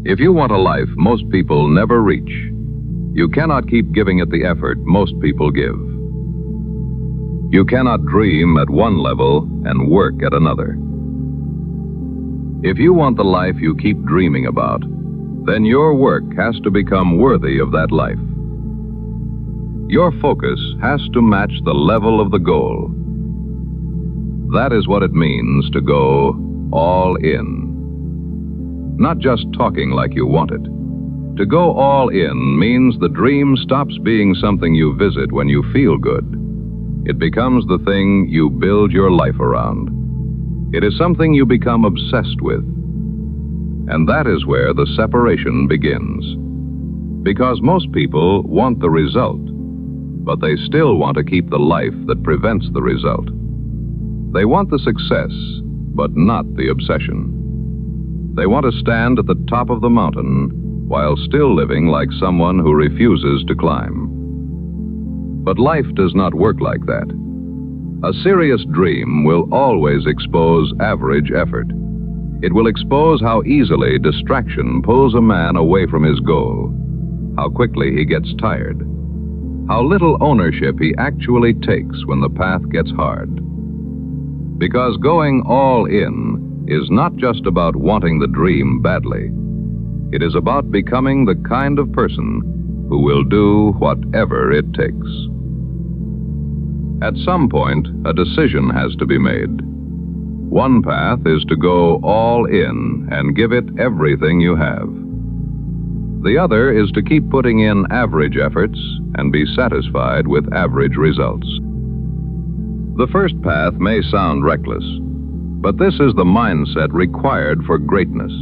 If you want a life most people never reach, you cannot keep giving it the effort most people give. You cannot dream at one level and work at another. If you want the life you keep dreaming about, then your work has to become worthy of that life. Your focus has to match the level of the goal. That is what it means to go all in. Not just talking like you want it. To go all in means the dream stops being something you visit when you feel good. It becomes the thing you build your life around. It is something you become obsessed with. And that is where the separation begins. Because most people want the result, but they still want to keep the life that prevents the result. They want the success, but not the obsession. They want to stand at the top of the mountain while still living like someone who refuses to climb. But life does not work like that. A serious dream will always expose average effort. It will expose how easily distraction pulls a man away from his goal, how quickly he gets tired, how little ownership he actually takes when the path gets hard. Because going all in is not just about wanting the dream badly. It is about becoming the kind of person who will do whatever it takes. At some point, a decision has to be made. One path is to go all in and give it everything you have. The other is to keep putting in average efforts and be satisfied with average results. The first path may sound reckless, but this is the mindset required for greatness.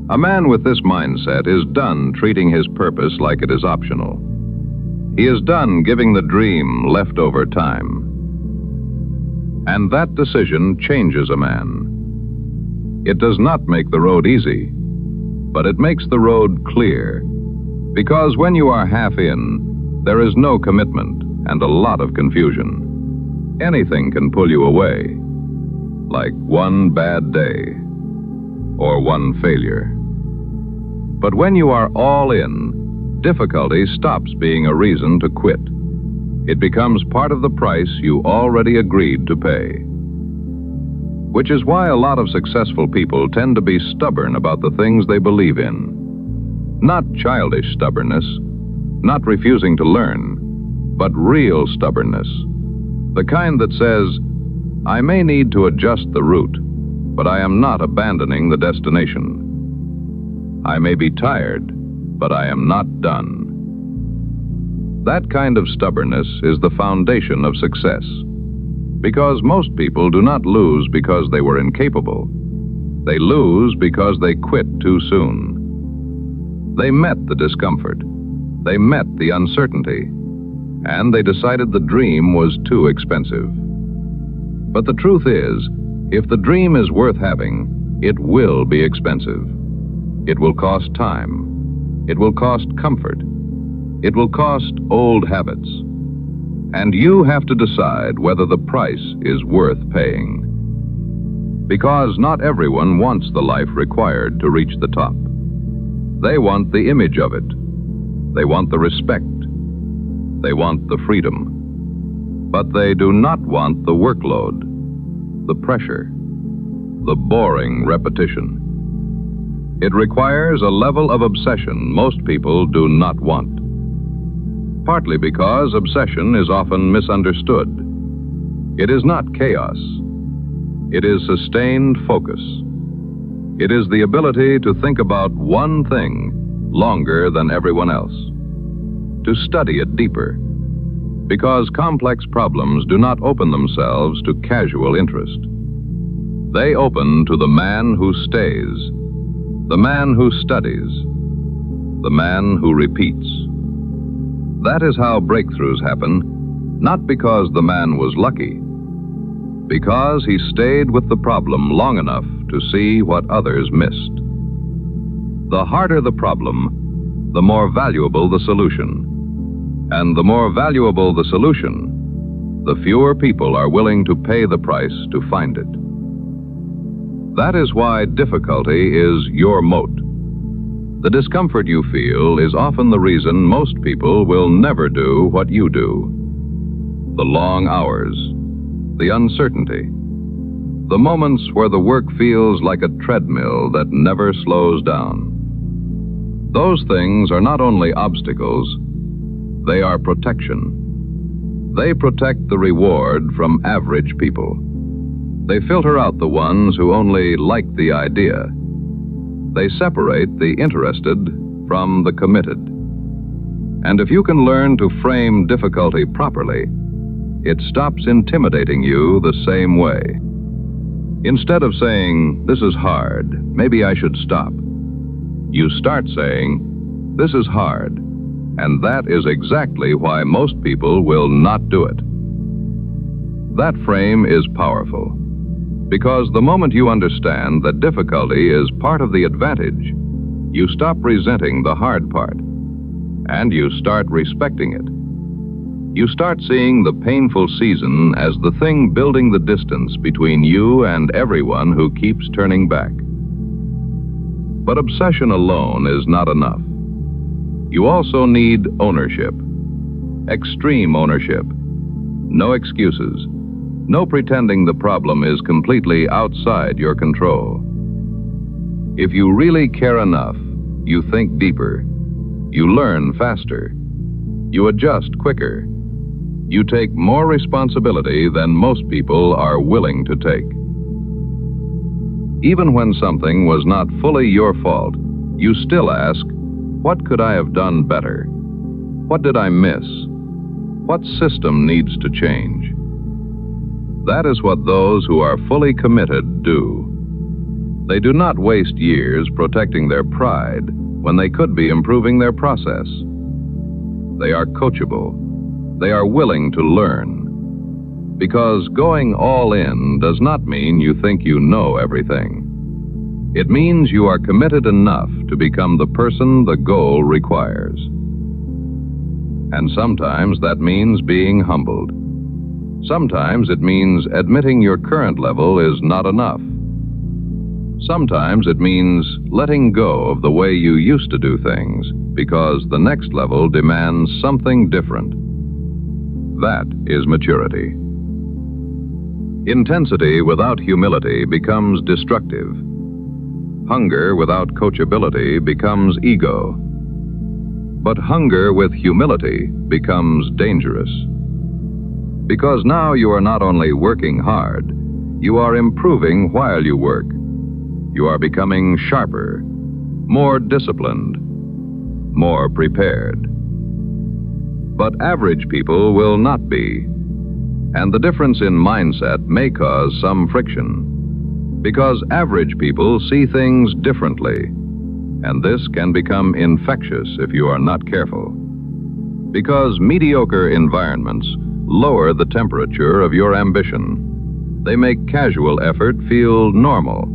A man with this mindset is done treating his purpose like it is optional. He is done giving the dream leftover time. And that decision changes a man. It does not make the road easy, but it makes the road clear. Because when you are half in, there is no commitment and a lot of confusion. Anything can pull you away, like one bad day or one failure. But when you are all in, difficulty stops being a reason to quit. It becomes part of the price you already agreed to pay. Which is why a lot of successful people tend to be stubborn about the things they believe in. Not childish stubbornness, not refusing to learn, but real stubbornness. The kind that says, I may need to adjust the route, but I am not abandoning the destination. I may be tired, but I am not done. That kind of stubbornness is the foundation of success. Because most people do not lose because they were incapable. They lose because they quit too soon. They met the discomfort. They met the uncertainty. And they decided the dream was too expensive. But the truth is, if the dream is worth having, it will be expensive. It will cost time. It will cost comfort. It will cost old habits. And you have to decide whether the price is worth paying. Because not everyone wants the life required to reach the top. They want the image of it. They want the respect. They want the freedom. But they do not want the workload, the pressure, the boring repetition. It requires a level of obsession most people do not want. Partly because obsession is often misunderstood. It is not chaos. It is sustained focus. It is the ability to think about one thing longer than everyone else, to study it deeper, because complex problems do not open themselves to casual interest. They open to the man who stays, the man who studies, the man who repeats. That is how breakthroughs happen, not because the man was lucky, because he stayed with the problem long enough to see what others missed. The harder the problem, the more valuable the solution. And the more valuable the solution, the fewer people are willing to pay the price to find it. That is why difficulty is your moat. The discomfort you feel is often the reason most people will never do what you do. The long hours, the uncertainty, the moments where the work feels like a treadmill that never slows down. Those things are not only obstacles, they are protection. They protect the reward from average people. They filter out the ones who only like the idea. They separate the interested from the committed. And if you can learn to frame difficulty properly, it stops intimidating you the same way. Instead of saying, "This is hard, maybe I should stop," you start saying, "This is hard, and that is exactly why most people will not do it." That frame is powerful, because the moment you understand that difficulty is part of the advantage, you stop resenting the hard part, and you start respecting it. You start seeing the painful season as the thing building the distance between you and everyone who keeps turning back. But obsession alone is not enough. You also need ownership. Extreme ownership. No excuses. No pretending the problem is completely outside your control. If you really care enough, you think deeper. You learn faster. You adjust quicker. You take more responsibility than most people are willing to take. Even when something was not fully your fault, you still ask, "What could I have done better? What did I miss? What system needs to change?" That is what those who are fully committed do. They do not waste years protecting their pride when they could be improving their process. They are coachable. They are willing to learn. Because going all in does not mean you think you know everything. It means you are committed enough to become the person the goal requires. And sometimes that means being humbled. Sometimes it means admitting your current level is not enough. Sometimes it means letting go of the way you used to do things because the next level demands something different. That is maturity. Intensity without humility becomes destructive. Hunger without coachability becomes ego. But hunger with humility becomes dangerous. Because now you are not only working hard, you are improving while you work. You are becoming sharper, more disciplined, more prepared. But average people will not be. And the difference in mindset may cause some friction. Because average people see things differently. And this can become infectious if you are not careful. Because mediocre environments lower the temperature of your ambition. They make casual effort feel normal.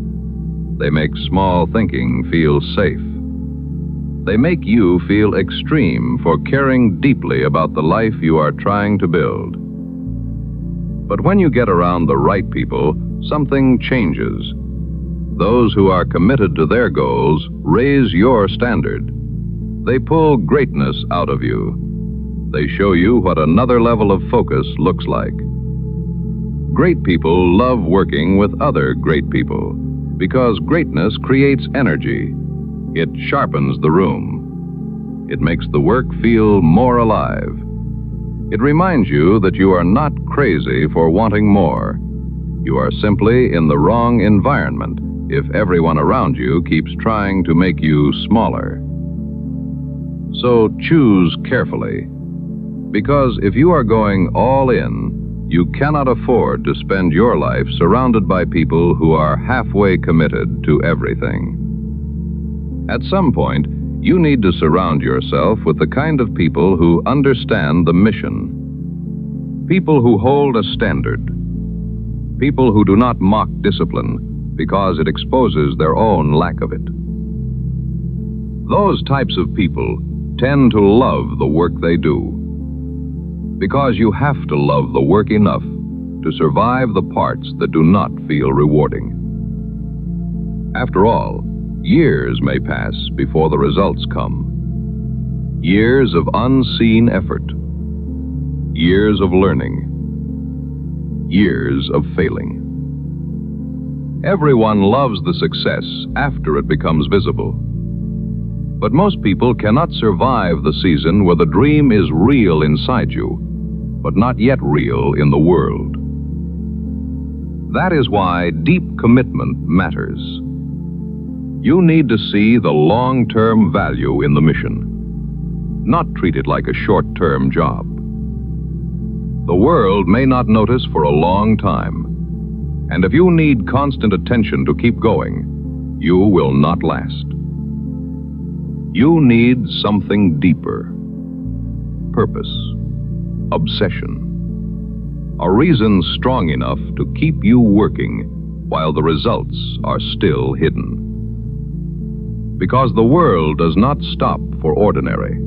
They make small thinking feel safe. They make you feel extreme for caring deeply about the life you are trying to build. But when you get around the right people, something changes. Those who are committed to their goals raise your standard. They pull greatness out of you. They show you what another level of focus looks like. Great people love working with other great people because greatness creates energy. It sharpens the room. It makes the work feel more alive. It reminds you that you are not crazy for wanting more. You are simply in the wrong environment if everyone around you keeps trying to make you smaller. So choose carefully, because if you are going all in, you cannot afford to spend your life surrounded by people who are halfway committed to everything. At some point, you need to surround yourself with the kind of people who understand the mission. People who hold a standard. People who do not mock discipline because it exposes their own lack of it. Those types of people tend to love the work they do. Because you have to love the work enough to survive the parts that do not feel rewarding. After all, Years may pass before the results come. Years of unseen effort. Years of learning. Years of failing. Everyone loves the success after it becomes visible. But most people cannot survive the season where the dream is real inside you, but not yet real in the world. That is why deep commitment matters. You need to see the long-term value in the mission, not treat it like a short-term job. The world may not notice for a long time, and if you need constant attention to keep going, you will not last. You need something deeper. Purpose. Obsession. A reason strong enough to keep you working while the results are still hidden. Because the world does not stop for ordinary.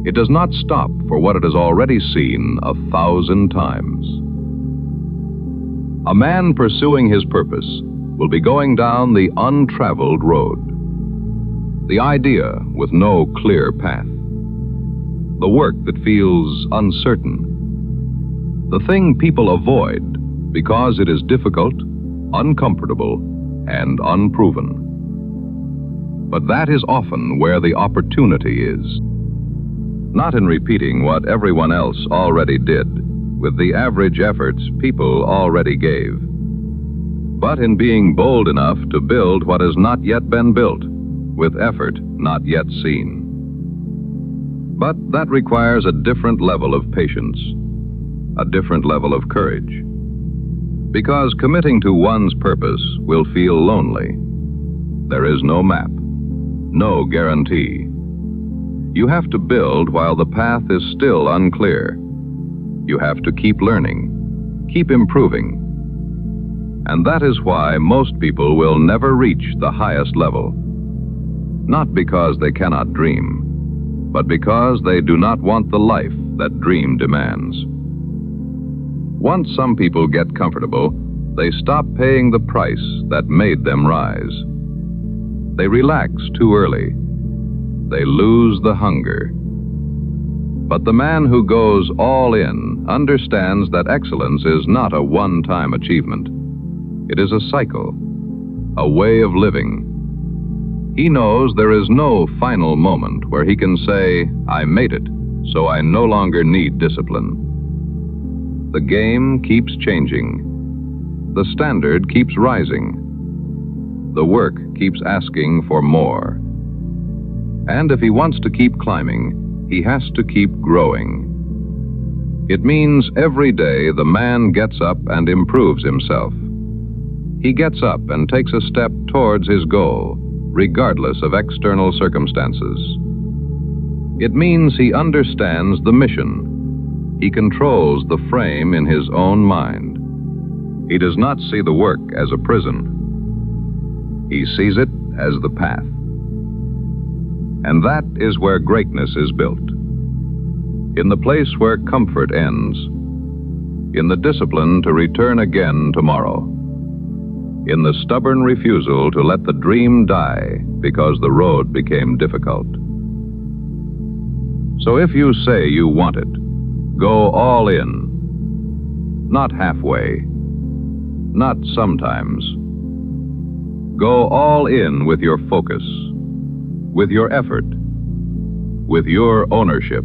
It does not stop for what it has already seen 1,000 times. A man pursuing his purpose will be going down the untraveled road. The idea with no clear path. The work that feels uncertain. The thing people avoid because it is difficult, uncomfortable, and unproven. But that is often where the opportunity is. Not in repeating what everyone else already did, with the average efforts people already gave, but in being bold enough to build what has not yet been built, with effort not yet seen. But that requires a different level of patience, a different level of courage. Because committing to one's purpose will feel lonely. There is no map, no guarantee. You have to build while the path is still unclear. You have to keep learning, keep improving. And that is why most people will never reach the highest level. Not because they cannot dream, but because they do not want the life that dream demands. Once some people get comfortable, they stop paying the price that made them rise. They relax too early. They lose the hunger. But the man who goes all in understands that excellence is not a one-time achievement. It is a cycle, a way of living. He knows there is no final moment where he can say, "I made it, so I no longer need discipline." The game keeps changing. The standard keeps rising. The work keeps asking for more. And if he wants to keep climbing, he has to keep growing. It means every day the man gets up and improves himself. He gets up and takes a step towards his goal, regardless of external circumstances. It means he understands the mission. He controls the frame in his own mind. He does not see the work as a prison. He sees it as the path. And that is where greatness is built. In the place where comfort ends. In the discipline to return again tomorrow. In the stubborn refusal to let the dream die because the road became difficult. So if you say you want it, go all in. Not halfway. Not sometimes. Go all in with your focus, with your effort, with your ownership.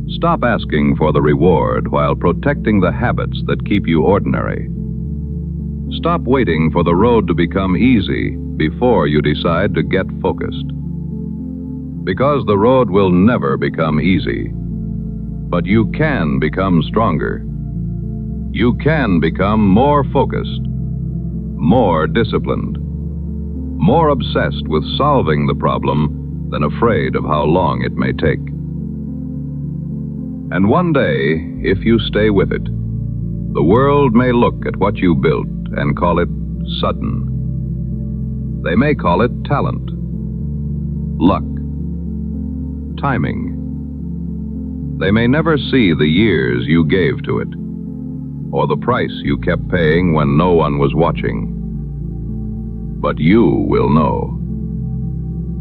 Stop asking for the reward while protecting the habits that keep you ordinary. Stop waiting for the road to become easy before you decide to get focused. Because the road will never become easy. But you can become stronger. You can become more focused, more disciplined, more obsessed with solving the problem than afraid of how long it may take. And one day, if you stay with it, the world may look at what you built and call it sudden. They may call it talent, luck, timing. They may never see the years you gave to it, or the price you kept paying when no one was watching. but you will know.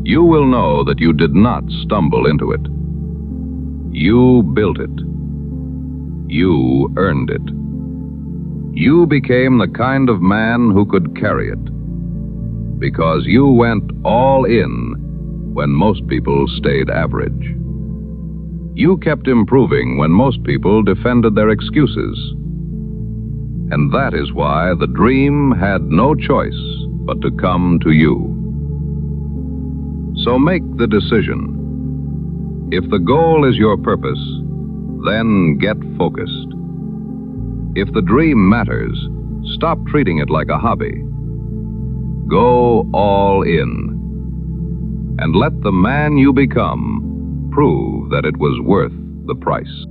You will know that you did not stumble into it. You built it. You earned it. You became the kind of man who could carry it, because you went all in when most people stayed average. You kept improving when most people defended their excuses. And that is why the dream had no choice but to come to you. So make the decision. If the goal is your purpose, then get focused. If the dream matters, stop treating it like a hobby. Go all in. And let the man you become prove that it was worth the price.